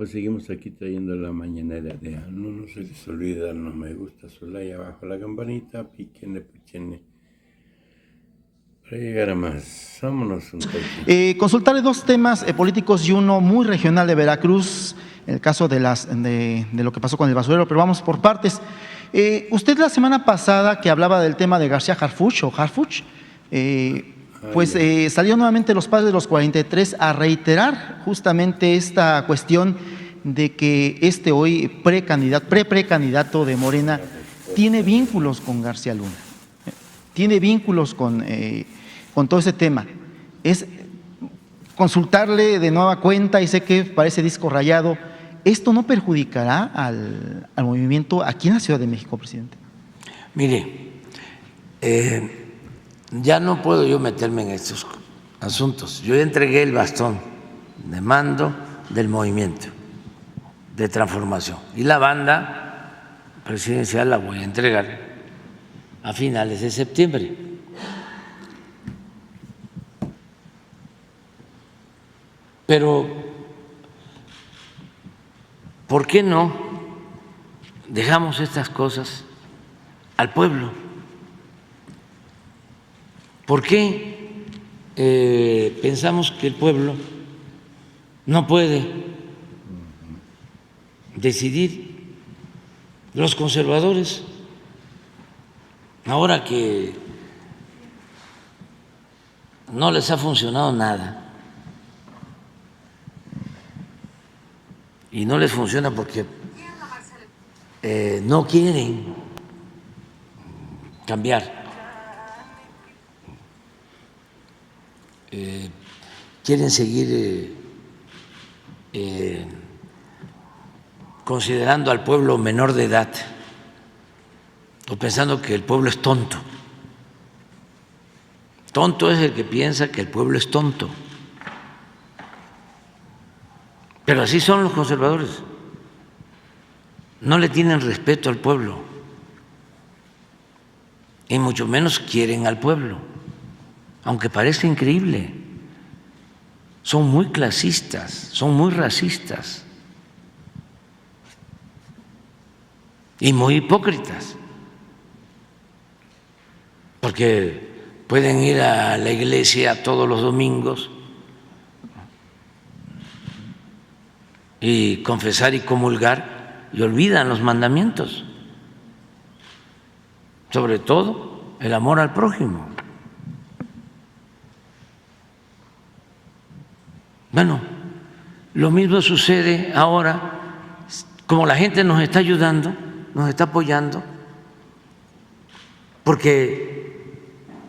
Pues seguimos aquí trayendo la mañanera de no se les olvida, no me gusta, Solaya, abajo la campanita, píquenle, píquenle. Para llegar a más, vámonos un toque. Consultarle dos temas políticos y uno muy regional de Veracruz, en el caso de lo que pasó con el basurero, pero vamos por partes. Usted la semana pasada que hablaba del tema de García Harfuch, salió nuevamente los padres de los 43 a reiterar justamente esta cuestión de que hoy precandidato de Morena tiene vínculos con García Luna, tiene vínculos con todo ese tema. Es consultarle de nueva cuenta, y sé que parece disco rayado, ¿esto no perjudicará al movimiento aquí en la Ciudad de México, presidente? Mire, ya no puedo yo meterme en estos asuntos. Yo ya entregué el bastón de mando del movimiento de transformación y la banda presidencial la voy a entregar a finales de septiembre. Pero, ¿por qué no dejamos estas cosas al pueblo? ¿Por qué pensamos que el pueblo no puede decidir? Los conservadores, ahora que no les ha funcionado nada, y no les funciona porque no quieren cambiar, quieren seguir considerando al pueblo menor de edad o pensando que el pueblo es tonto. Tonto es el que piensa que el pueblo es tonto. Pero así son los conservadores. No le tienen respeto al pueblo y mucho menos quieren al pueblo, aunque parezca increíble. Son muy clasistas, son muy racistas y muy hipócritas, porque pueden ir a la iglesia todos los domingos y confesar y comulgar y olvidan los mandamientos, sobre todo el amor al prójimo. Bueno, lo mismo sucede ahora, como la gente nos está ayudando, nos está apoyando, porque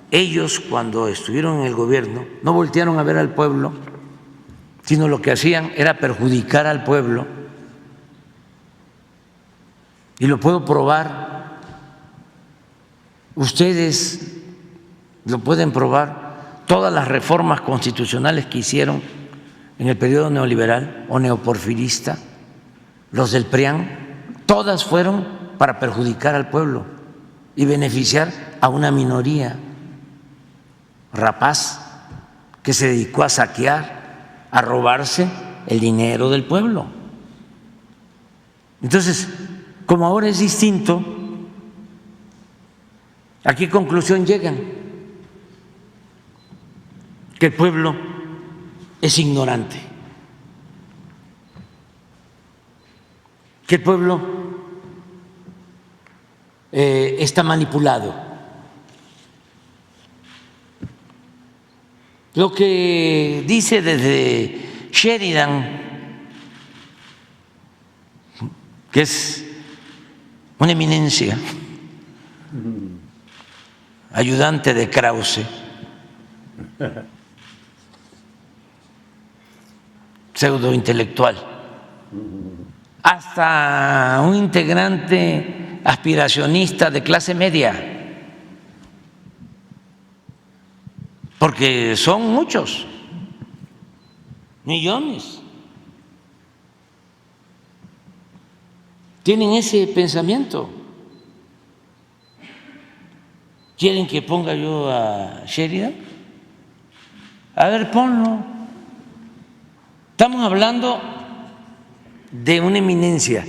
ellos cuando estuvieron en el gobierno no voltearon a ver al pueblo, sino lo que hacían era perjudicar al pueblo. Y lo puedo probar, ustedes lo pueden probar, todas las reformas constitucionales que hicieron en el periodo neoliberal o neoporfirista, los del PRIAN, todas fueron para perjudicar al pueblo y beneficiar a una minoría rapaz que se dedicó a saquear, a robarse el dinero del pueblo. Entonces, como ahora es distinto, ¿a qué conclusión llegan? Que el pueblo es ignorante, que el pueblo está manipulado. Lo que dice desde Sheridan, que es una eminencia, ayudante de Krause, pseudointelectual, hasta un integrante aspiracionista de clase media, porque son muchos, millones, tienen ese pensamiento. ¿Quieren que ponga yo a Sheridan? A ver, ponlo. Estamos hablando de una eminencia.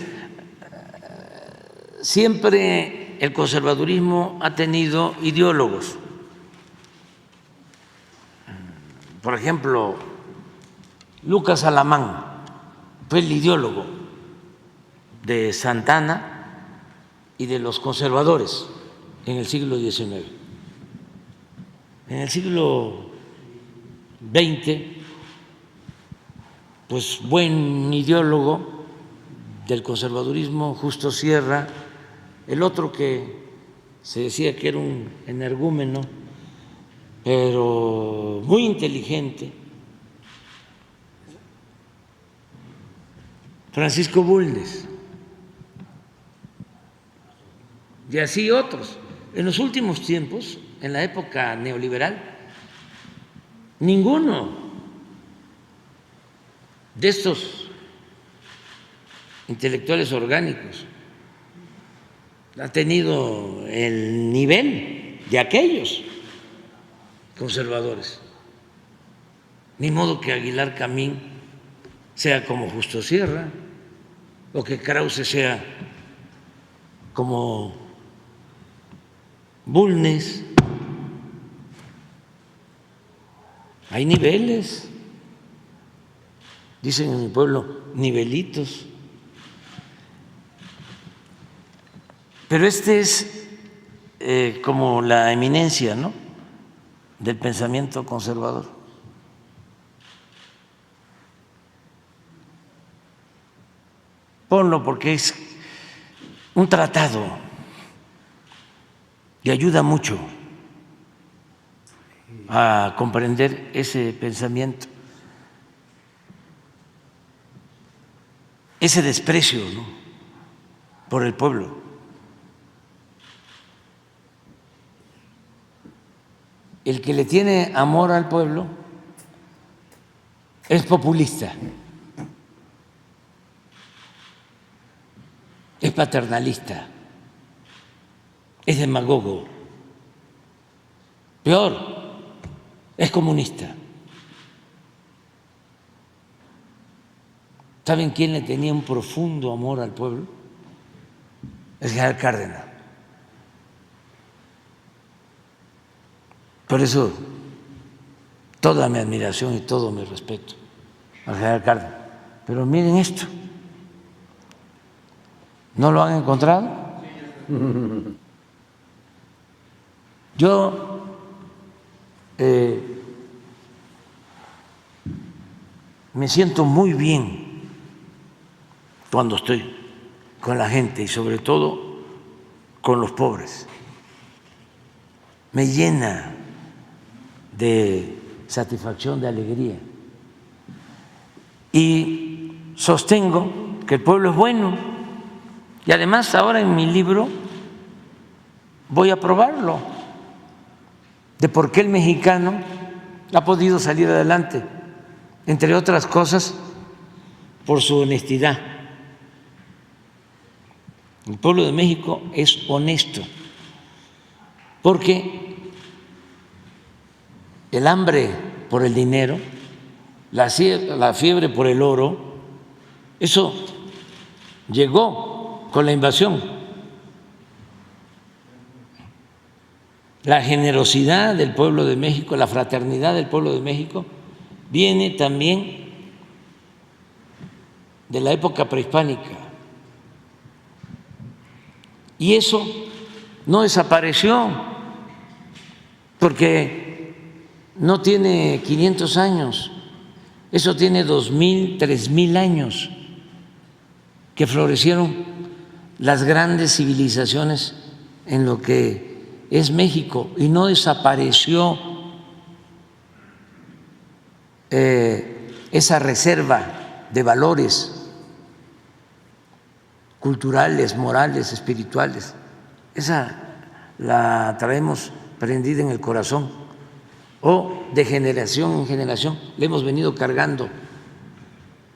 Siempre el conservadurismo ha tenido ideólogos. Por ejemplo, Lucas Alamán fue el ideólogo de Santana y de los conservadores en el siglo XIX. En el siglo XX, pues buen ideólogo del conservadurismo, Justo Sierra, el otro que se decía que era un energúmeno, pero muy inteligente, Francisco Bulnes, y así otros. En los últimos tiempos, en la época neoliberal, ninguno de estos intelectuales orgánicos ha tenido el nivel de aquellos conservadores. Ni modo que Aguilar Camín sea como Justo Sierra o que Krause sea como Bulnes. Hay niveles, dicen en mi pueblo, nivelitos. Pero este es como la eminencia, ¿no?, del pensamiento conservador. Ponlo porque es un tratado y ayuda mucho a comprender ese pensamiento, ese desprecio, ¿no?, por el pueblo. El que le tiene amor al pueblo es populista, es paternalista, es demagogo, peor, es comunista. ¿Saben quién le tenía un profundo amor al pueblo? El general Cárdenas. Por eso, toda mi admiración y todo mi respeto al general Cárdenas. Pero miren esto, ¿no lo han encontrado? Yo me siento muy bien cuando estoy con la gente y sobre todo con los pobres. Me llena de satisfacción, de alegría. Y sostengo que el pueblo es bueno. Y además ahora en mi libro voy a probarlo, de por qué el mexicano ha podido salir adelante, entre otras cosas por su honestidad. El pueblo de México es honesto, porque el hambre por el dinero, la fiebre por el oro, eso llegó con la invasión. La generosidad del pueblo de México, la fraternidad del pueblo de México, viene también de la época prehispánica. Y eso no desapareció, porque no tiene 500 años, eso tiene 2000, 3000 años que florecieron las grandes civilizaciones en lo que es México, y no desapareció esa reserva de valores culturales, morales, espirituales. Esa la traemos prendida en el corazón, o de generación en generación le hemos venido cargando.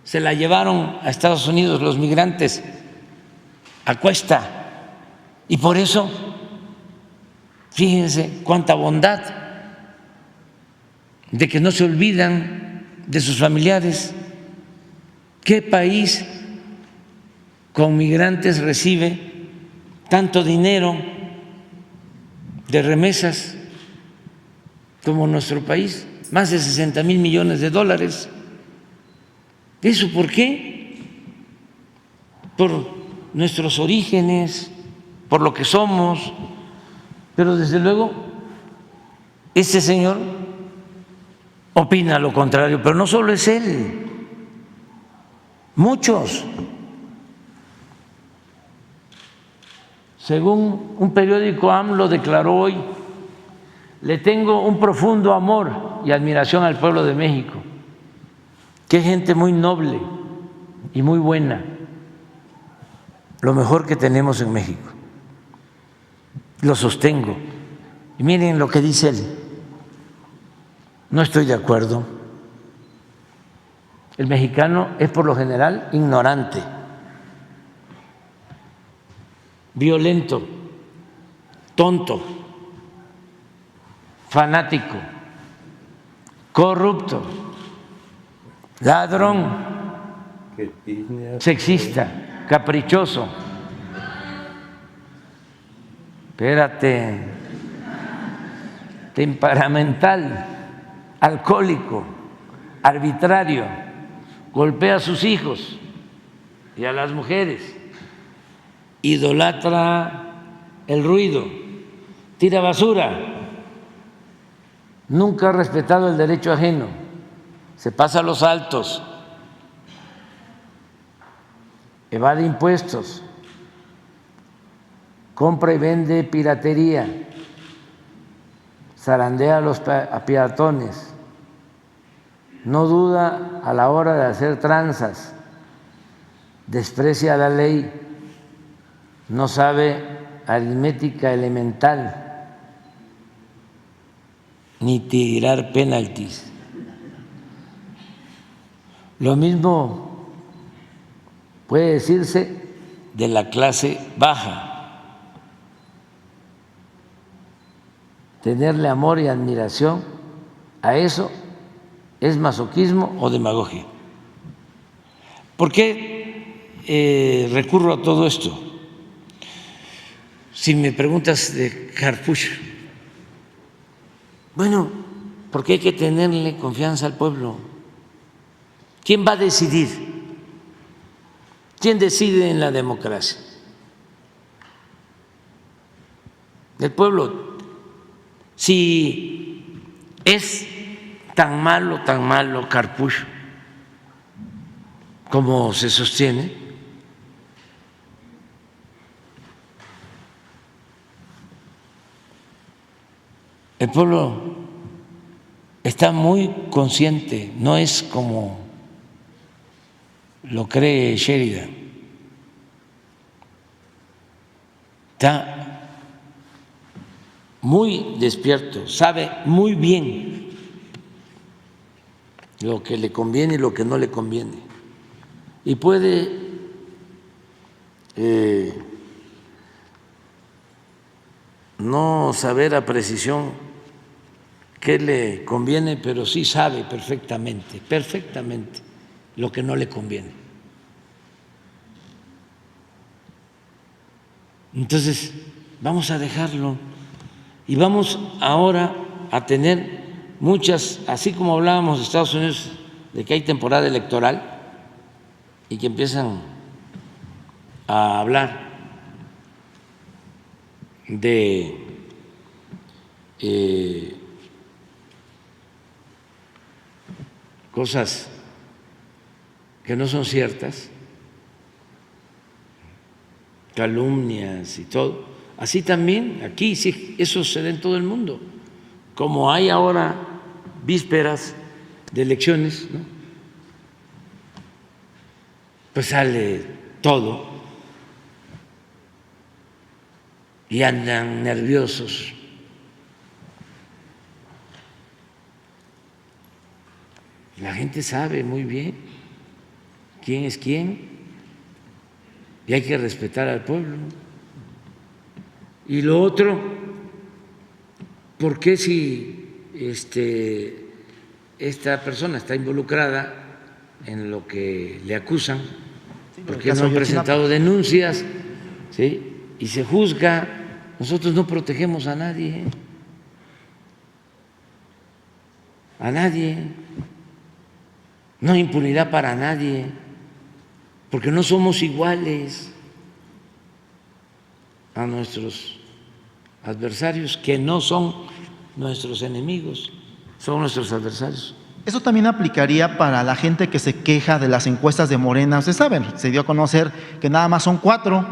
Se la llevaron a Estados Unidos los migrantes a cuesta, y por eso, fíjense cuánta bondad, de que no se olvidan de sus familiares. ¿Qué país con migrantes recibe tanto dinero de remesas como nuestro país, más de 60,000 millones de dólares. ¿Eso por qué? Por nuestros orígenes, por lo que somos, pero desde luego este señor opina lo contrario, pero no solo es él, muchos. Según un periódico, AMLO declaró hoy: le tengo un profundo amor y admiración al pueblo de México, que es gente muy noble y muy buena, lo mejor que tenemos en México. Lo sostengo. Y miren lo que dice él: no estoy de acuerdo. El mexicano es por lo general ignorante, violento, tonto, fanático, corrupto, ladrón, sexista, caprichoso. Espérate, temperamental, alcohólico, arbitrario, golpea a sus hijos y a las mujeres, idolatra el ruido, tira basura, nunca ha respetado el derecho ajeno, se pasa a los altos, evade impuestos, compra y vende piratería, zarandea a peatones, no duda a la hora de hacer tranzas, desprecia la ley, no sabe aritmética elemental, ni tirar penaltis. Lo mismo puede decirse de la clase baja. Tenerle amor y admiración a eso es masoquismo o demagogia. ¿Por qué recurro a todo esto? Si me preguntas de Harfuch, bueno, porque hay que tenerle confianza al pueblo. ¿Quién va a decidir? ¿Quién decide en la democracia? El pueblo. Si es tan malo Harfuch como se sostiene, el pueblo está muy consciente, no es como lo cree Sheridan, está muy despierto, sabe muy bien lo que le conviene y lo que no le conviene, y puede no saber a precisión qué le conviene, pero sí sabe perfectamente lo que no le conviene. Entonces, vamos a dejarlo y vamos ahora a tener muchas, así como hablábamos de Estados Unidos, de que hay temporada electoral y que empiezan a hablar de cosas que no son ciertas, calumnias y todo. Así también aquí, sí, eso se da en todo el mundo. Como hay ahora vísperas de elecciones, ¿no? Pues sale todo y andan nerviosos. La gente sabe muy bien quién es quién y hay que respetar al pueblo. Y lo otro, ¿por qué si esta persona está involucrada en lo que le acusan, ¿Por qué no han presentado denuncias? ¿Sí? Y se juzga. Nosotros no protegemos a nadie. A nadie. No hay impunidad para nadie. Porque no somos iguales a nuestros adversarios, que no son nuestros enemigos, son nuestros adversarios. Eso también aplicaría para la gente que se queja de las encuestas de Morena. Ustedes saben, se dio a conocer que nada más son 4,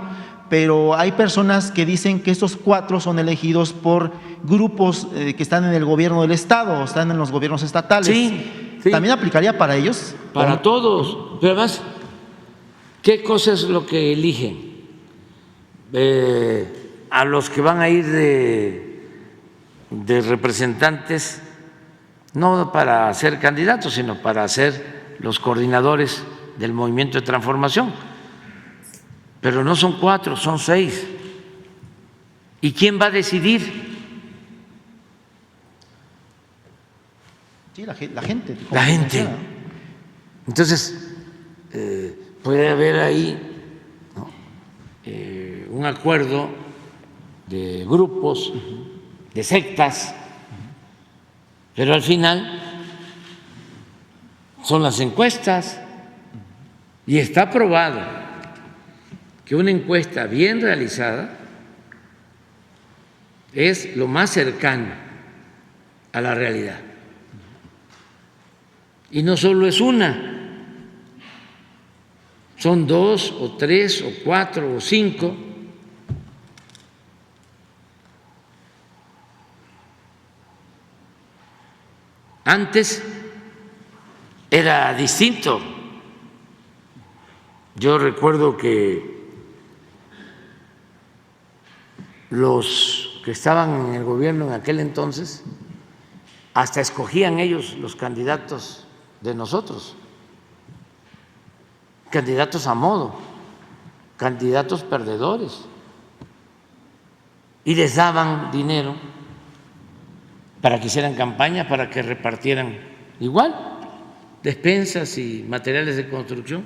pero hay personas que dicen que estos 4 son elegidos por grupos que están en el gobierno del Estado, están en los gobiernos estatales. Sí, sí. ¿También aplicaría para ellos? Para todos. Pero además, ¿qué cosa es lo que eligen? A los que van a ir de representantes, no para ser candidatos, sino para ser los coordinadores del movimiento de transformación. Pero no son 4, son 6. ¿Y quién va a decidir? Sí, la gente. La gente. Entonces, puede haber ahí, ¿no?, un acuerdo de grupos, de sectas, pero al final son las encuestas y está probado que una encuesta bien realizada es lo más cercano a la realidad. Y no solo es una, son 2 o 3 o 4 o 5. Antes era distinto. Yo recuerdo que los que estaban en el gobierno en aquel entonces hasta escogían ellos los candidatos de nosotros, candidatos a modo, candidatos perdedores, y les daban dinero para que hicieran campaña, para que repartieran igual despensas y materiales de construcción,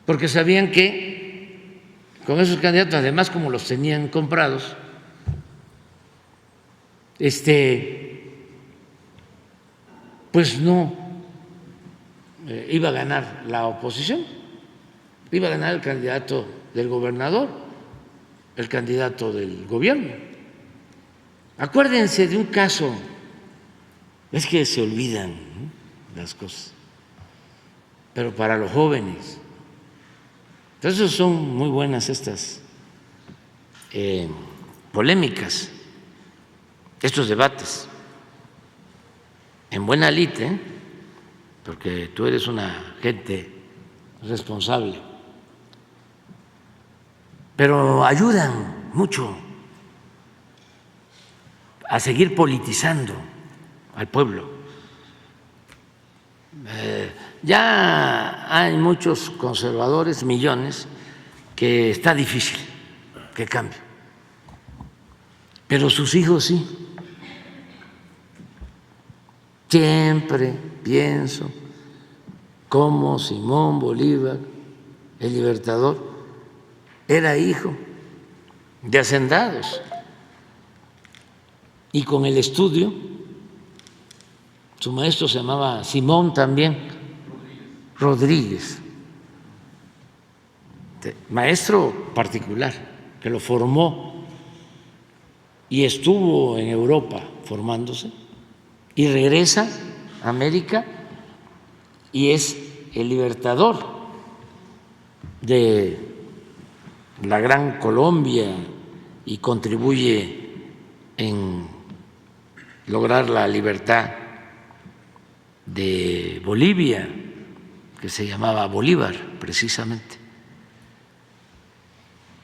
porque sabían que con esos candidatos, además como los tenían comprados, pues no iba a ganar la oposición, iba a ganar el candidato del gobernador, el candidato del gobierno. Acuérdense de un caso, es que se olvidan, ¿no?, las cosas, pero para los jóvenes. Entonces son muy buenas estas polémicas, estos debates, en buena lid, porque tú eres una gente responsable, pero ayudan mucho a seguir politizando al pueblo. Ya hay muchos conservadores, millones, que está difícil que cambien, pero sus hijos sí. Siempre pienso cómo Simón Bolívar, el libertador, era hijo de hacendados, y con el estudio, su maestro se llamaba Simón también Rodríguez, maestro particular que lo formó y estuvo en Europa formándose, y regresa a América y es el libertador de la Gran Colombia y contribuye en lograr la libertad de Bolivia, que se llamaba Bolívar precisamente,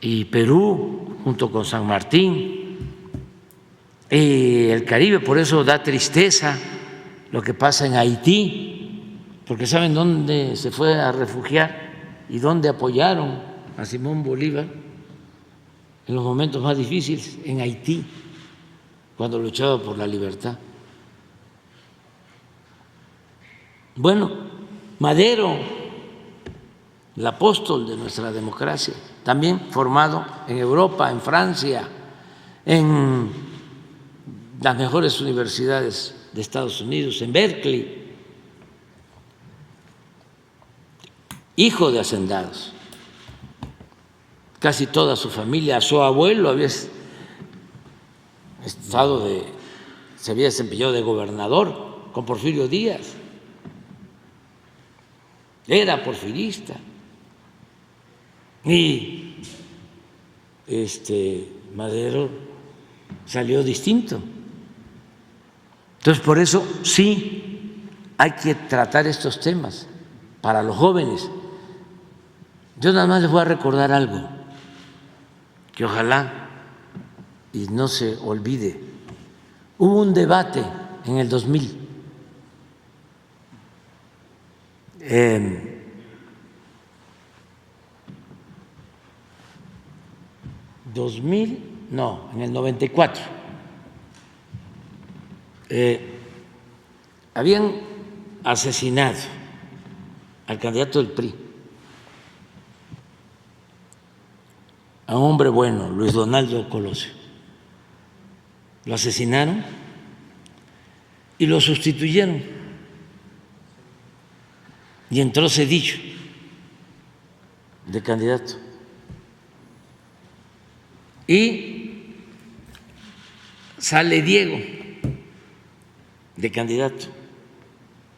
y Perú junto con San Martín, y el Caribe. Por eso da tristeza lo que pasa en Haití, porque ¿saben dónde se fue a refugiar y dónde apoyaron a Simón Bolívar en los momentos más difíciles? En Haití, cuando luchaba por la libertad. Bueno, Madero el apóstol de nuestra democracia, también formado en Europa, en Francia, en las mejores universidades de Estados Unidos, en Berkeley, hijo de hacendados, casi toda su familia, su abuelo se había desempeñado de gobernador con Porfirio Díaz, era porfirista, y Madero salió distinto. Entonces, por eso sí hay que tratar estos temas para los jóvenes. Yo nada más les voy a recordar algo que ojalá y no se olvide. Hubo un debate en el 2000 en el 94. Habían asesinado al candidato del PRI, a un hombre bueno, Luis Donaldo Colosio. Lo asesinaron y lo sustituyeron. Y entró Zedillo de candidato. Y sale Diego de candidato,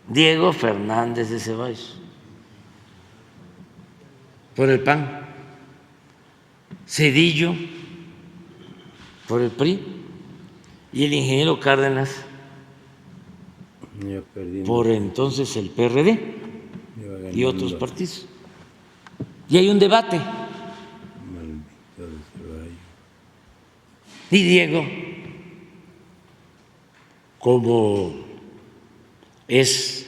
Diego Fernández de Ceballos, por el PAN, Zedillo por el PRI y el ingeniero Cárdenas por entonces el PRD y otros partidos. Y hay un debate. Y Diego, como es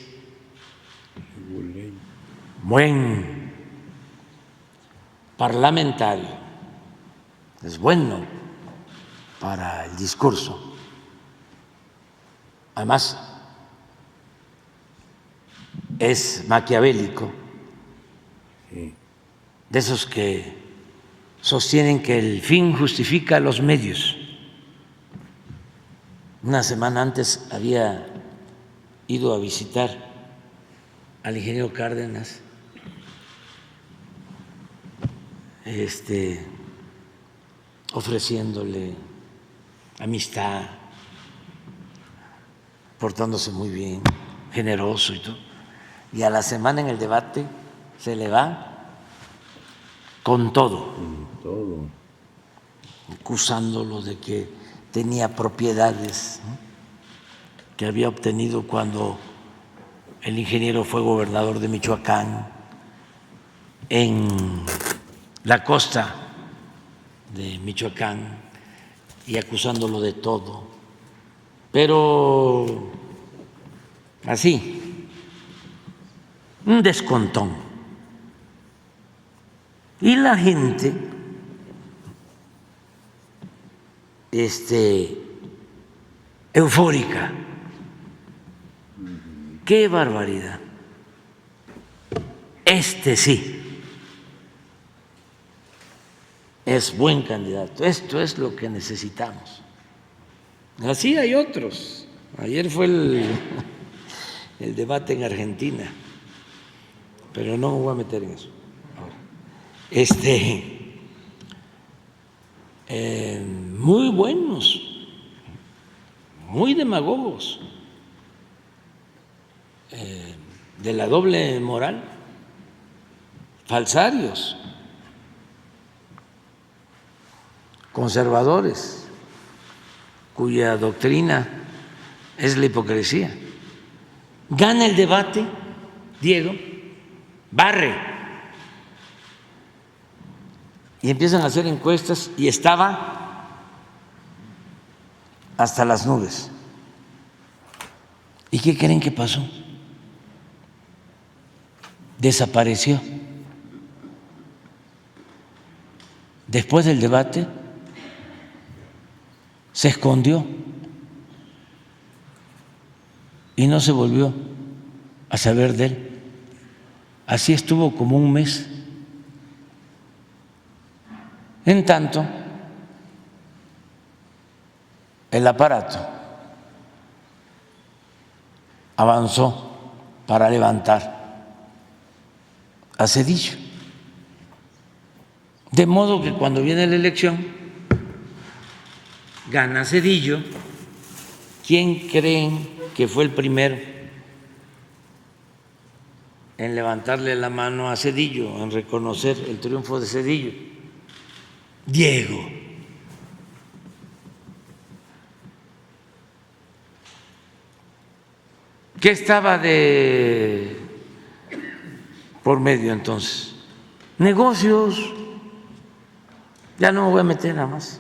buen parlamentario, es bueno para el discurso, además es maquiavélico, de esos que sostienen que el fin justifica los medios. Una semana antes había ido a visitar al ingeniero Cárdenas, ofreciéndole amistad, portándose muy bien, generoso y todo. Y a la semana en el debate se le va con todo, acusándolo de que tenía propiedades, ¿no?, que había obtenido cuando el ingeniero fue gobernador de Michoacán, en la costa de Michoacán, y acusándolo de todo, pero así, un descontón. Y la gente eufórica. ¡Qué barbaridad! Sí es buen candidato. Esto es lo que necesitamos. Así hay otros. Ayer fue el debate en Argentina, pero no me voy a meter en eso ahora. Muy buenos, muy demagogos, de la doble moral, falsarios, conservadores, cuya doctrina es la hipocresía. Gana el debate Diego, barre, y empiezan a hacer encuestas y estaba hasta las nubes. ¿Y qué creen que pasó? Desapareció. Después del debate se escondió y no se volvió a saber de él. Así estuvo como un mes En tanto, el aparato avanzó para levantar a Zedillo. De modo que cuando viene la elección, gana Zedillo. ¿Quién creen que fue el primero en levantarle la mano a Zedillo, en reconocer el triunfo de Zedillo? Diego. ¿Qué estaba de por medio entonces? Negocios. Ya no me voy a meter nada más.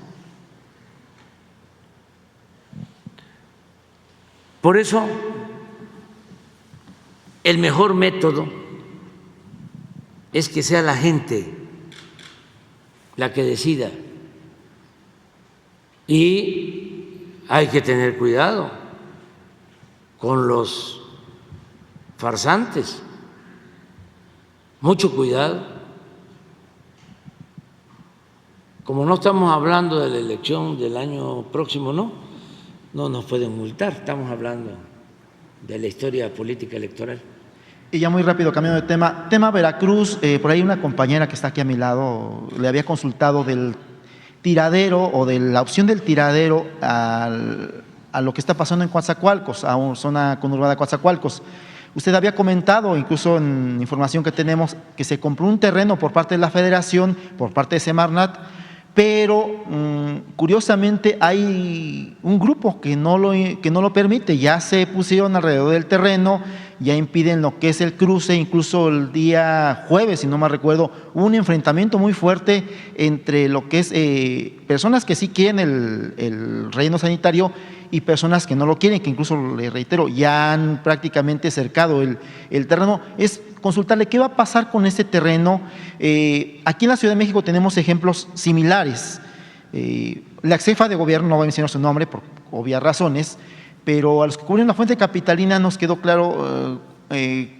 Por eso, el mejor método es que sea la gente la que decida. Y hay que tener cuidado con los farsantes, mucho cuidado. Como no estamos hablando de la elección del año próximo, no nos pueden multar, estamos hablando de la historia política electoral. Y ya muy rápido, cambiando de tema Veracruz, por ahí una compañera que está aquí a mi lado le había consultado del tiradero o de la opción del tiradero a lo que está pasando en Coatzacoalcos, a una zona conurbada de Coatzacoalcos. Usted había comentado, incluso en información que tenemos, que se compró un terreno por parte de la Federación, por parte de Semarnat, pero curiosamente hay un grupo que no lo permite. Ya se pusieron alrededor del terreno, ya impiden lo que es el cruce. Incluso el día jueves, si no me recuerdo, hubo un enfrentamiento muy fuerte entre lo que es personas que sí quieren el relleno sanitario y personas que no lo quieren, que incluso, le reitero, ya han prácticamente cercado el terreno. Es consultarle qué va a pasar con este terreno. Aquí en la Ciudad de México tenemos ejemplos similares. La jefa de gobierno, no voy a mencionar su nombre por obvias razones, pero a los que cubren la fuente capitalina nos quedó claro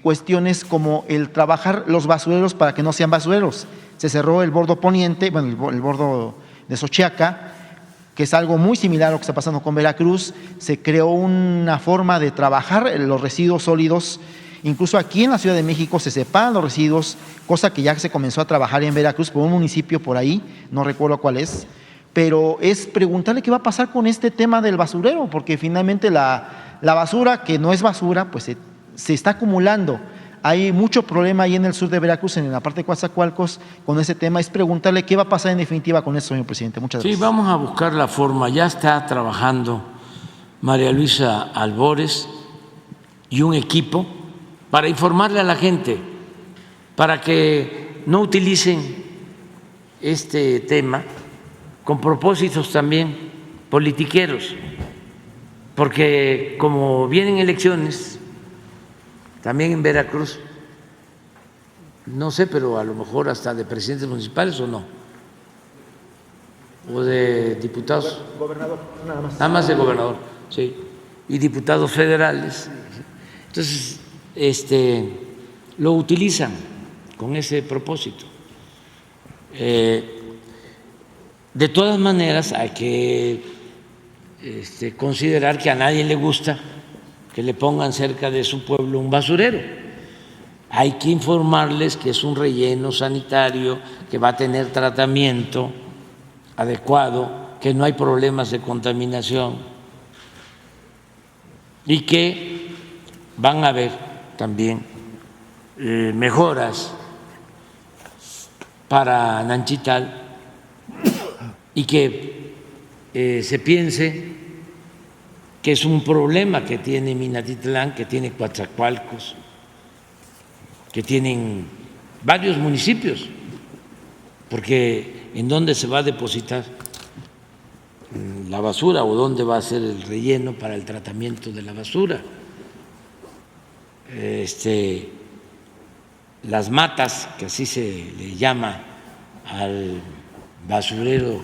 cuestiones como el trabajar los basureros para que no sean basureros. Se cerró el bordo poniente, bueno, el bordo de Xochiaca, que es algo muy similar a lo que está pasando con Veracruz. Se creó una forma de trabajar los residuos sólidos. Incluso aquí en la Ciudad de México se separan los residuos, cosa que ya se comenzó a trabajar en Veracruz por un municipio por ahí, no recuerdo cuál es, pero es preguntarle qué va a pasar con este tema del basurero, porque finalmente la basura, que no es basura, pues se está acumulando. Hay mucho problema ahí en el sur de Veracruz, en la parte de Coatzacoalcos, con ese tema. Es preguntarle qué va a pasar en definitiva con esto, señor presidente. Muchas gracias. Sí, vamos a buscar la forma. Ya está trabajando María Luisa Albores y un equipo para informarle a la gente, para que no utilicen este tema con propósitos también politiqueros, porque como vienen elecciones, también en Veracruz, no sé, pero a lo mejor hasta de presidentes municipales o no, o de diputados. Gobernador, nada más. Nada más de gobernador, sí, y diputados federales. Entonces, lo utilizan con ese propósito. De todas maneras, hay que considerar que a nadie le gusta que le pongan cerca de su pueblo un basurero. Hay que informarles que es un relleno sanitario, que va a tener tratamiento adecuado, que no hay problemas de contaminación y que van a haber también mejoras para Nanchital y que se piense que es un problema que tiene Minatitlán, que tiene Coatzacoalcos, que tienen varios municipios, porque ¿en dónde se va a depositar la basura o dónde va a ser el relleno para el tratamiento de la basura? Las matas, que así se le llama al basurero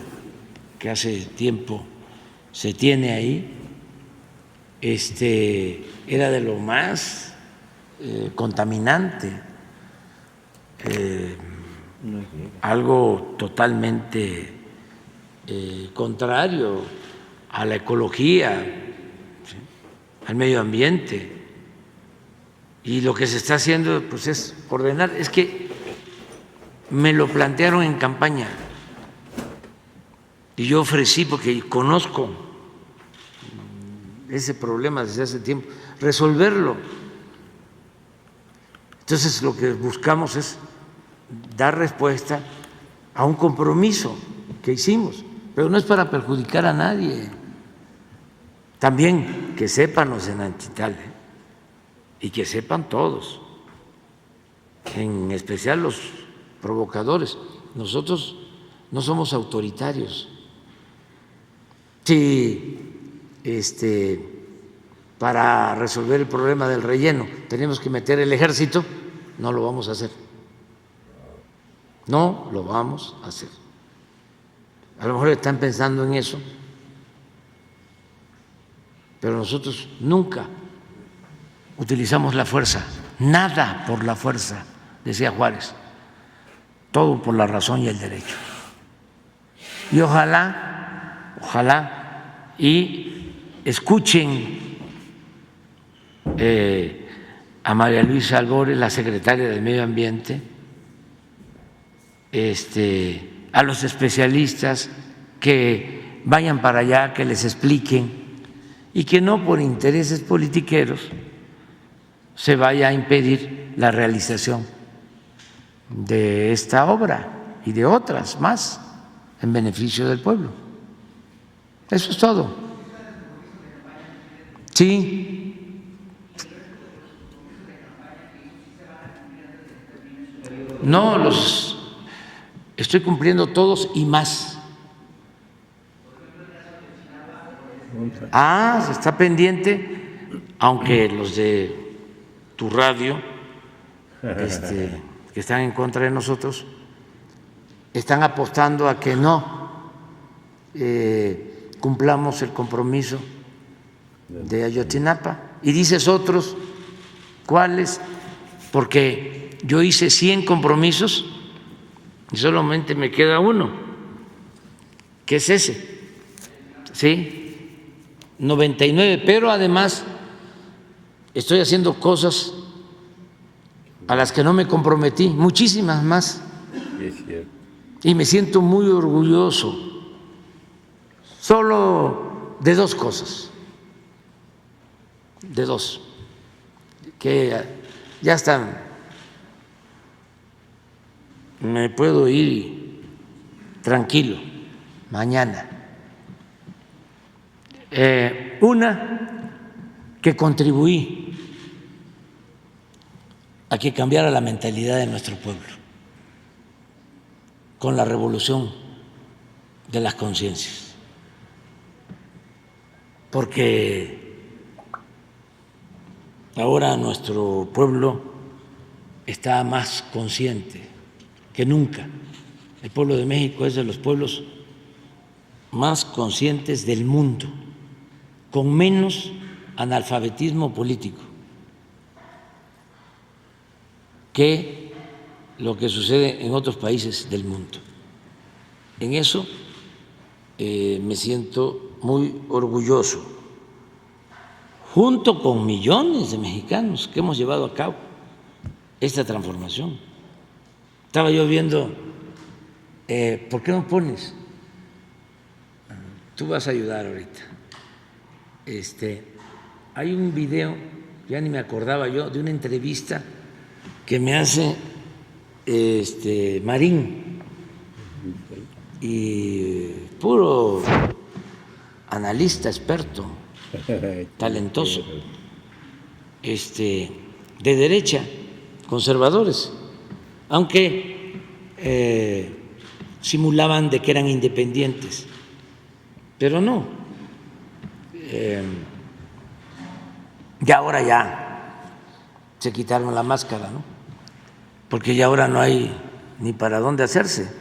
que hace tiempo se tiene ahí, era de lo más contaminante. algo totalmente contrario a la ecología, ¿sí?, al medio ambiente. Y lo que se está haciendo pues es ordenar. Es que me lo plantearon en campaña y yo ofrecí, porque conozco ese problema desde hace tiempo, resolverlo. Entonces lo que buscamos es dar respuesta a un compromiso que hicimos, pero no es para perjudicar a nadie. También que sepan los enanchitales y que sepan todos, en especial los provocadores. Nosotros no somos autoritarios. Si para resolver el problema del relleno tenemos que meter el ejército, no lo vamos a hacer. No lo vamos a hacer. A lo mejor están pensando en eso, pero nosotros nunca utilizamos la fuerza, nada por la fuerza, decía Juárez, todo por la razón y el derecho. Y ojalá y escuchen a María Luisa Albores, la secretaria del Medio Ambiente, a los especialistas, que vayan para allá, que les expliquen, y que no por intereses politiqueros se vaya a impedir la realización de esta obra y de otras más en beneficio del pueblo. Eso es todo. Sí. No, los estoy cumpliendo todos y más. Se está pendiente, aunque los de tu radio, que están en contra de nosotros, están apostando a que no cumplamos el compromiso de Ayotzinapa. Y dices otros, ¿cuáles? Porque yo hice 100 compromisos y solamente me queda uno, que es ese, ¿sí? 99, pero además estoy haciendo cosas a las que no me comprometí, muchísimas más. Es cierto. Y me siento muy orgulloso, solo de dos cosas, de dos, que ya están, me puedo ir tranquilo mañana. Una, que contribuí a que cambiara la mentalidad de nuestro pueblo con la revolución de las conciencias, porque ahora nuestro pueblo está más consciente que nunca. El pueblo de México es de los pueblos más conscientes del mundo, con menos analfabetismo político que lo que sucede en otros países del mundo. En eso me siento muy orgulloso, junto con millones de mexicanos que hemos llevado a cabo esta transformación. Estaba yo viendo, ¿por qué no pones? Tú vas a ayudar ahorita. Hay un video, ya ni me acordaba yo, de una entrevista que me hace Marín, y puro analista, experto, talentoso, de derecha, conservadores, aunque simulaban de que eran independientes, pero no. Y ahora ya se quitaron la máscara, ¿no? Porque ya ahora no hay ni para dónde hacerse.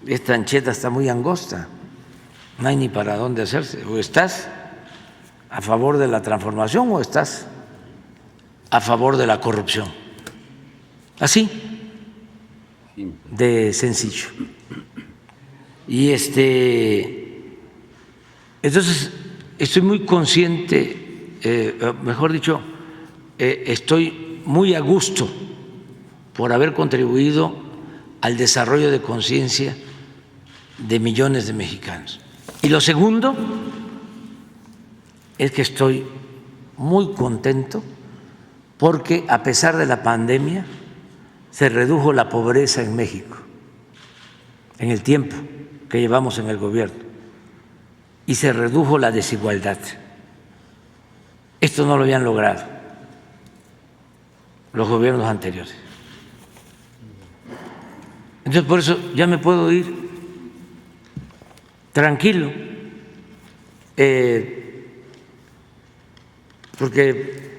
Esta ancheta está muy angosta, no hay ni para dónde hacerse. O estás a favor de la transformación o estás a favor de la corrupción. Así Simple. de sencillo. Y entonces estoy muy consciente, mejor dicho, estoy muy a gusto por haber contribuido al desarrollo de conciencia de millones de mexicanos. Y lo segundo es que estoy muy contento porque a pesar de la pandemia se redujo la pobreza en México en el tiempo que llevamos en el gobierno y se redujo la desigualdad. Esto no lo habían logrado los gobiernos anteriores. Entonces por eso ya me puedo ir tranquilo, porque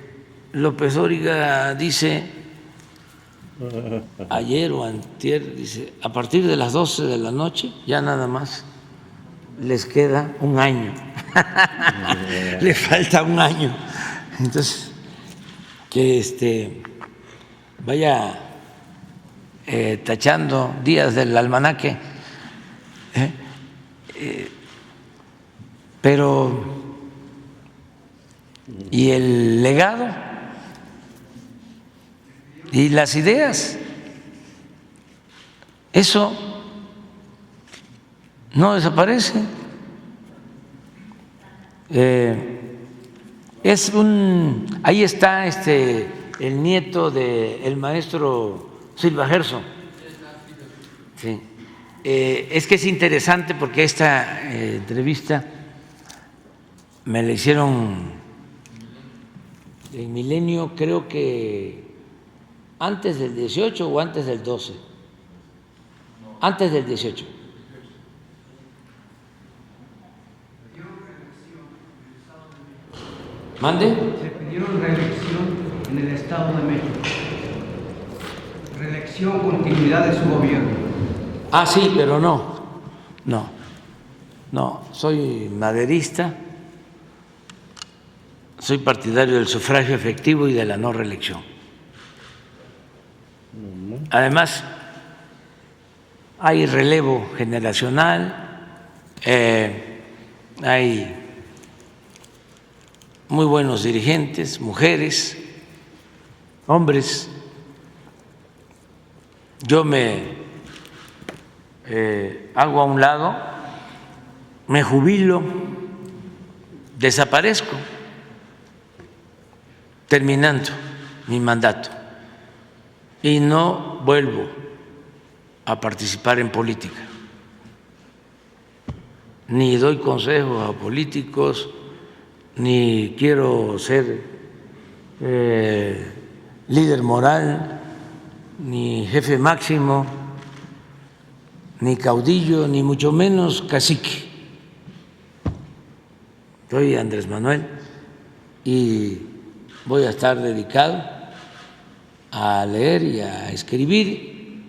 López Dóriga dice ayer o antier, dice, a partir de las 12 de la noche ya nada más les queda un año, le falta un año. Entonces, que vaya tachando días del almanaque, pero ¿y el legado? ¿Y las ideas? Eso no desaparece. Ahí está el nieto del maestro Silva Gerson. Sí. Es que es interesante porque esta entrevista me la hicieron en Milenio, creo que antes del 18 o antes del 12. Antes del 18. ¿Mande? Se pidieron reelección en el Estado de México. Reelección, continuidad de su gobierno. Ah, sí, pero no, soy maderista, soy partidario del sufragio efectivo y de la no reelección. Además, hay relevo generacional, hay muy buenos dirigentes, mujeres, hombres. Yo me hago a un lado, me jubilo, desaparezco, terminando mi mandato, y no vuelvo a participar en política, ni doy consejos a políticos, ni quiero ser líder moral, ni jefe máximo, ni caudillo, ni mucho menos cacique. Soy Andrés Manuel y voy a estar dedicado a leer y a escribir,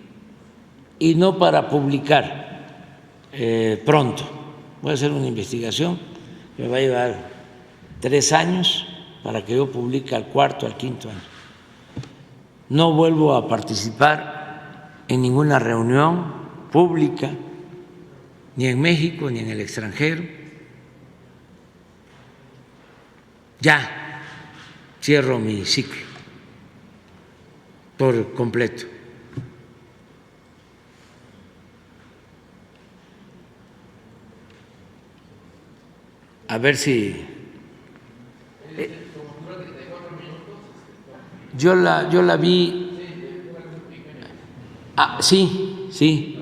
y no para publicar pronto. Voy a hacer una investigación que me va a llevar 3 años para que yo publique al 4º, al 5º año. No vuelvo a participar en ninguna reunión pública, ni en México ni en el extranjero. Ya cierro mi ciclo por completo. A ver si yo la vi. Ah, sí.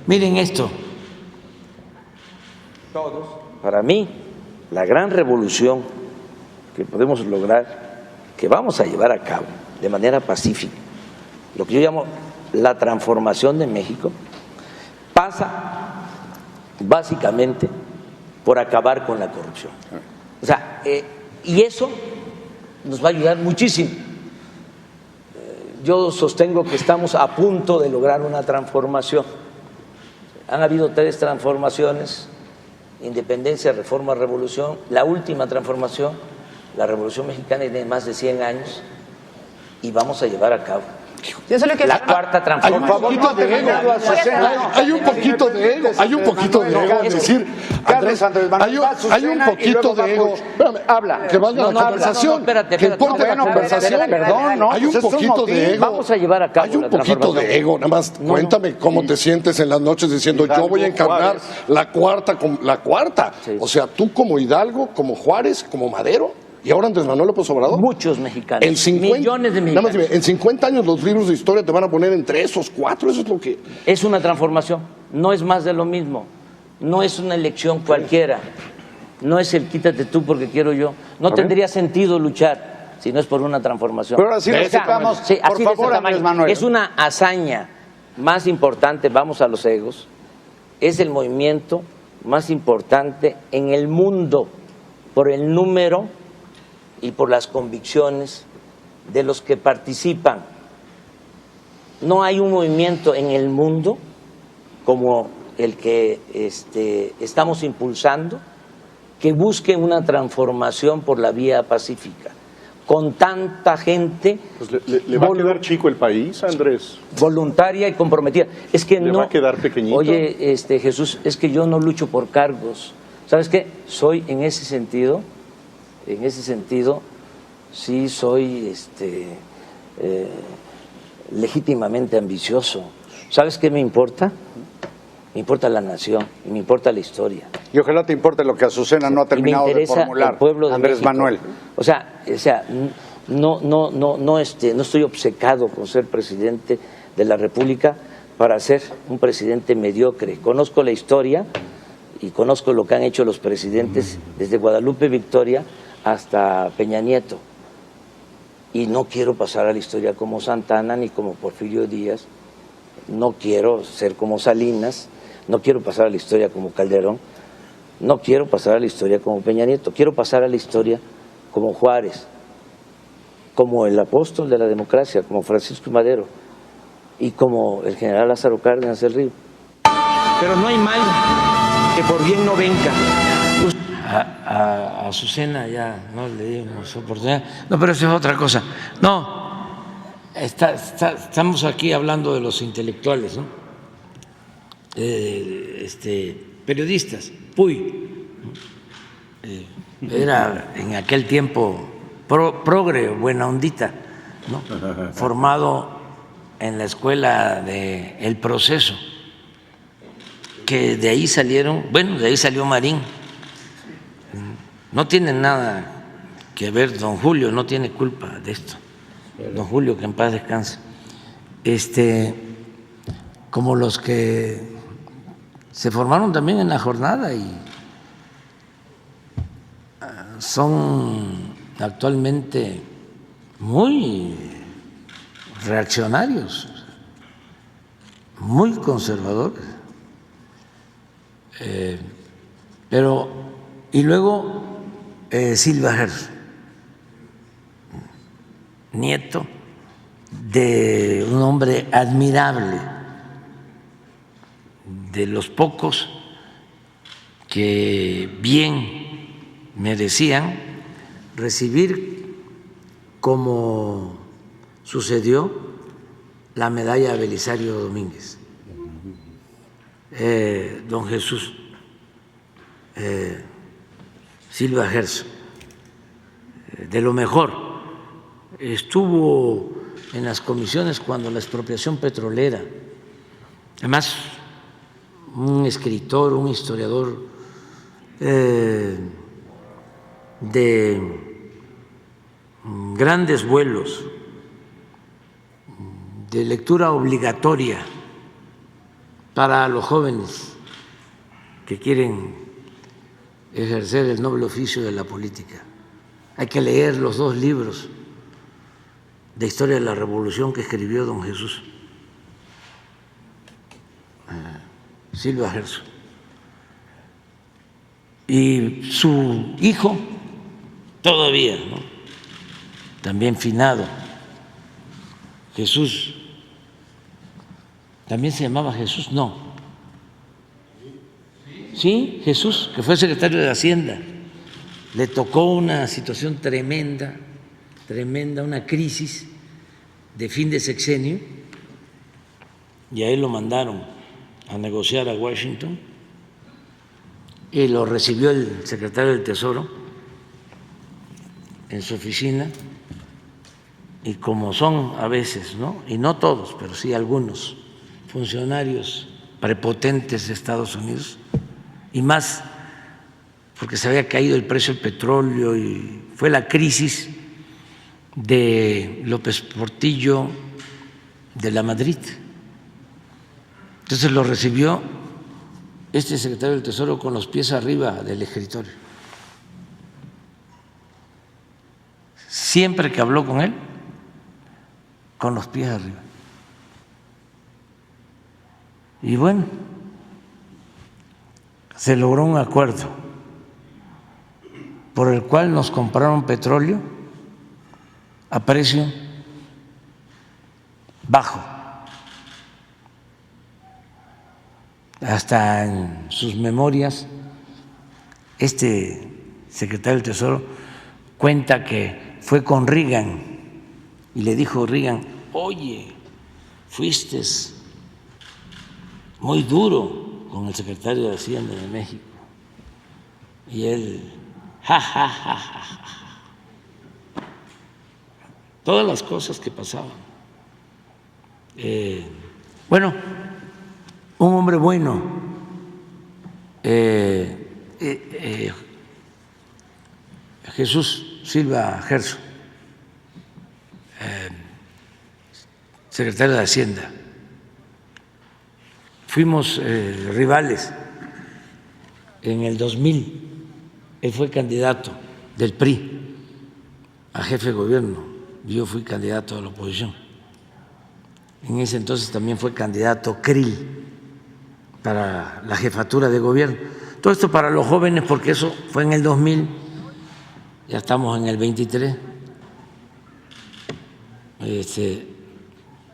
Miren esto. Para mí, la gran revolución que podemos lograr, que vamos a llevar a cabo de manera pacífica, lo que yo llamo la transformación de México, pasa básicamente por acabar con la corrupción. O sea, y eso nos va a ayudar muchísimo. Yo sostengo que estamos a punto de lograr una transformación. Han habido 3 transformaciones: independencia, reforma, revolución. La última transformación La Revolución Mexicana tiene más de 100 años y vamos a llevar a cabo Yo solo quiero... la cuarta Hay un transformación. poquito de ego, hay un poquito de ego, hay un poquito de ego, es decir, Andrés, hay un poquito de ego. Espérame, habla, que valga la conversación, que importe la conversación. Perdón, no, hay un poquito de ego. Vamos a llevar a cabo Hay un la poquito transformación. de ego, nada más cuéntame cómo te sientes en las noches diciendo yo voy a encarnar la cuarta, Sí. o sea, tú como Hidalgo, como Juárez, como Madero. ¿Y ahora Andrés Manuel López Obrador? Muchos mexicanos, En 50, millones de nada más mexicanos. dime, en 50 años los libros de historia te van a poner entre esos 4, eso es lo que... Es una transformación, no es más de lo mismo, no es una elección cualquiera, no es el quítate tú porque quiero yo. No tendría sentido luchar si no es por una transformación. Pero ahora sí necesitamos, Sí, por así de favor, ese Andrés tamaño. Manuel. Es una hazaña más importante, vamos a los egos, es el movimiento más importante en el mundo por el número y por las convicciones de los que participan. No hay un movimiento en el mundo como el que estamos impulsando que busque una transformación por la vía pacífica, con tanta gente Pues le va a quedar chico el país, Andrés. voluntaria y comprometida. Es que Le no va a quedar pequeñito. Oye, Jesús, es que yo no lucho por cargos. ¿Sabes qué? Soy en ese sentido, sí soy legítimamente ambicioso. ¿Sabes qué me importa? Me importa la nación, y me importa la historia. Y ojalá te importe lo que Azucena no ha Y me terminado de interesa formular, el pueblo de Andrés México. Manuel. O sea, no estoy obcecado con ser presidente de la República para ser un presidente mediocre. Conozco la historia y conozco lo que han hecho los presidentes desde Guadalupe Victoria hasta Peña Nieto. Y no quiero pasar a la historia como Santana ni como Porfirio Díaz. No quiero ser como Salinas. No quiero pasar a la historia como Calderón. No quiero pasar a la historia como Peña Nieto. Quiero pasar a la historia como Juárez, como el apóstol de la democracia, como Francisco Madero y como el general Lázaro Cárdenas del Río. Pero no hay mal que por bien no venga. A Azucena ya no le dimos oportunidad. No, pero eso es otra cosa. No, estamos aquí hablando de los intelectuales, ¿no? Periodistas. Puy era en aquel tiempo progre, buena ondita, ¿no? Formado en la escuela de El Proceso, que de ahí salieron, bueno, de ahí salió Marín. No tiene nada que ver don Julio, no tiene culpa de esto. Don Julio, que en paz descanse. Como los que se formaron también en la jornada y son actualmente muy reaccionarios, muy conservadores. Pero, y luego Silva Gerso, nieto de un hombre admirable, de los pocos que bien merecían recibir, como sucedió, la medalla de Belisario Domínguez. Don Jesús Silva Gerso, de lo mejor. Estuvo en las comisiones cuando la expropiación petrolera. Además, un escritor, un historiador de grandes vuelos, de lectura obligatoria para los jóvenes que quieren ejercer el noble oficio de la política. Hay que leer los 2 libros de historia de la Revolución que escribió don Jesús Silva Gerso. Y su hijo, todavía, ¿no?, también finado, Jesús, ¿también se llamaba Jesús? No. Sí, Jesús, que fue secretario de Hacienda le tocó una situación tremenda, una crisis de fin de sexenio, y a él lo mandaron a negociar a Washington y lo recibió el secretario del Tesoro en su oficina, y como son a veces, ¿no? Y no todos, pero sí algunos funcionarios prepotentes de Estados Unidos, y más porque se había caído el precio del petróleo y fue la crisis de López Portillo de la Madrid. Entonces lo recibió este secretario del Tesoro con los pies arriba del escritorio. Siempre que habló con él, con los pies arriba. Y bueno, se logró un acuerdo por el cual nos compraron petróleo a precio bajo. Hasta en sus memorias, este secretario del Tesoro cuenta que fue con Reagan y le dijo Reagan: oye, fuiste muy duro con el secretario de Hacienda de México. Y él, ja, ja, ja, ja, ja. Todas las cosas que pasaban. Bueno, un hombre bueno, Jesús Silva Gerso, secretario de Hacienda. Fuimos rivales en el 2000. Él fue candidato del PRI a jefe de gobierno, yo fui candidato a la oposición. En ese entonces también fue candidato Krill para la jefatura de gobierno. Todo esto para los jóvenes, porque eso fue en el 2000, ya estamos en el 23.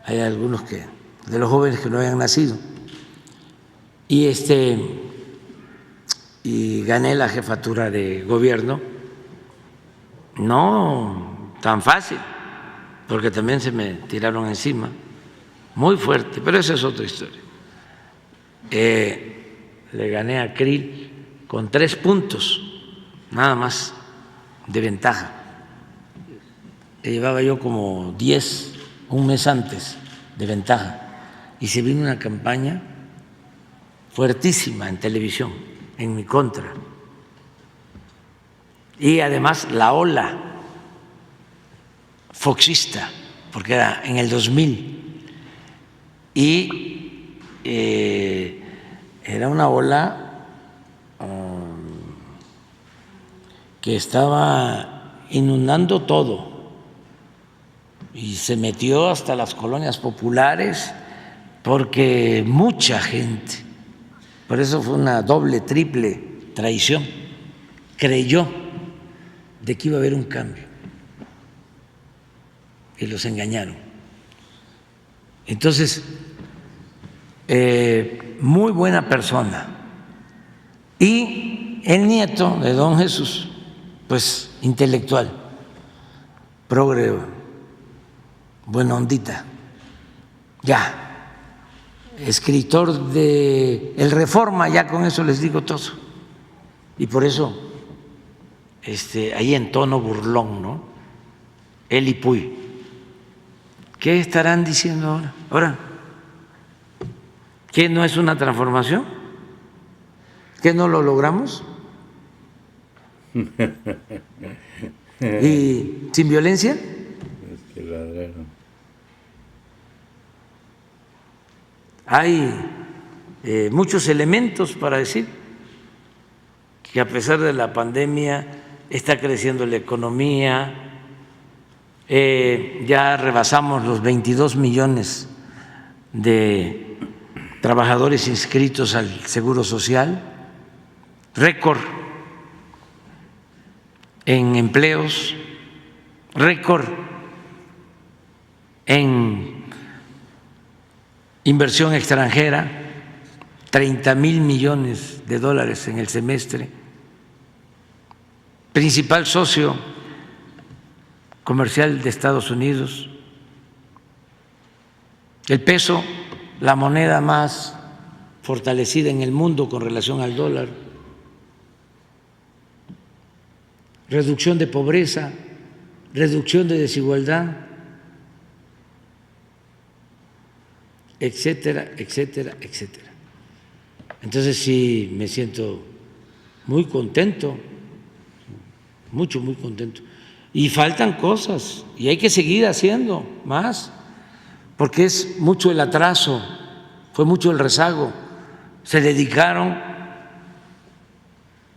Hay algunos de los jóvenes que no habían nacido. Y gané la jefatura de gobierno, no tan fácil, porque también se me tiraron encima, muy fuerte, pero esa es otra historia. Le gané a Krill con 3 puntos, nada más, de ventaja. Le llevaba yo como 10, un mes antes, de ventaja, y se vino una campaña fuertísima en televisión en mi contra. Y además la ola foxista, porque era en el 2000, y era una ola que estaba inundando todo y se metió hasta las colonias populares, porque mucha gente, por eso fue una doble, triple traición, creyó de que iba a haber un cambio y los engañaron. Entonces, muy buena persona. Y el nieto de don Jesús, pues intelectual, progre, buena ondita, ya, escritor de El Reforma, ya con eso les digo todo. Y por eso, ahí en tono burlón, ¿no? Él y Puy. ¿Qué estarán diciendo ahora? Ahora, ¿qué no es una transformación? ¿Qué no lo logramos? ¿Y sin violencia? Es que ladraron. Hay muchos elementos para decir que a pesar de la pandemia está creciendo la economía, ya rebasamos los 22 millones de trabajadores inscritos al Seguro Social, récord en empleos, récord en inversión extranjera, 30,000 millones de dólares en el semestre. principal socio comercial de Estados Unidos, el peso, la moneda más fortalecida en el mundo con relación al dólar, reducción de pobreza, reducción de desigualdad, etcétera, etcétera, etcétera. Entonces sí me siento muy contento, muy contento. Y faltan cosas y hay que seguir haciendo más, porque es mucho el atraso, fue mucho el rezago. Se dedicaron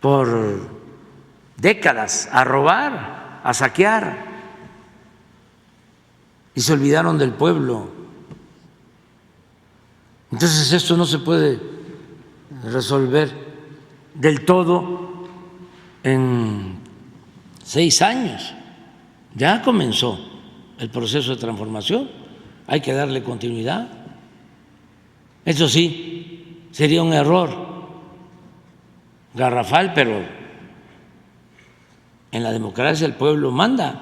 por décadas a robar, a saquear, y se olvidaron del pueblo. Entonces esto no se puede resolver del todo en 6 años. Ya comenzó el proceso de transformación, hay que darle continuidad. Eso sí, sería un error garrafal, pero en la democracia el pueblo manda.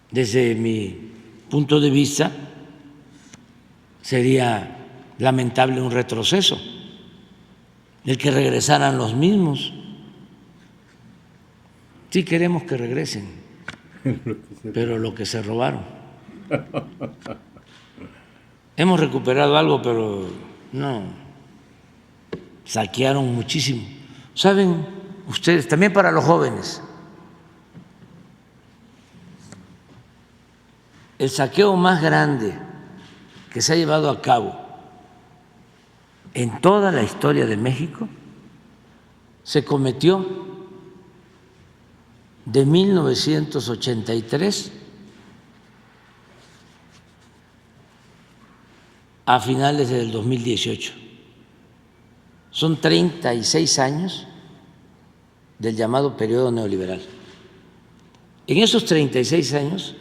Desde mi punto de vista, sería lamentable un retroceso, el que regresaran los mismos. Sí queremos que regresen, pero lo que se robaron. Hemos recuperado algo, pero no, saquearon muchísimo. ¿Saben ustedes? También para los jóvenes, el saqueo más grande que se ha llevado a cabo en toda la historia de México se cometió de 1983 a finales del 2018. Son 36 años del llamado periodo neoliberal. En esos 36 años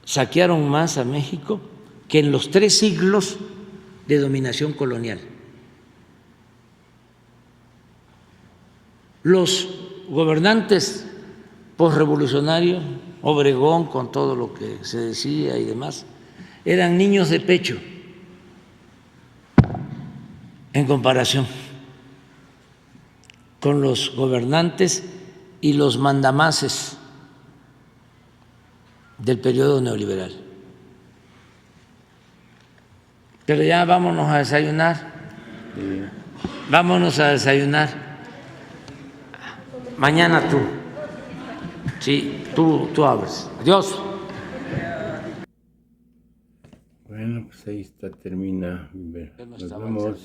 saquearon más a México que en los 3 siglos de dominación colonial. Los gobernantes posrevolucionarios, Obregón con todo lo que se decía y demás, eran niños de pecho en comparación con los gobernantes y los mandamases del periodo neoliberal. Pero ya vámonos a desayunar. Vámonos a desayunar. Mañana tú. Sí, tú abres. Adiós. Bueno, pues ahí está, termina. Nos vemos.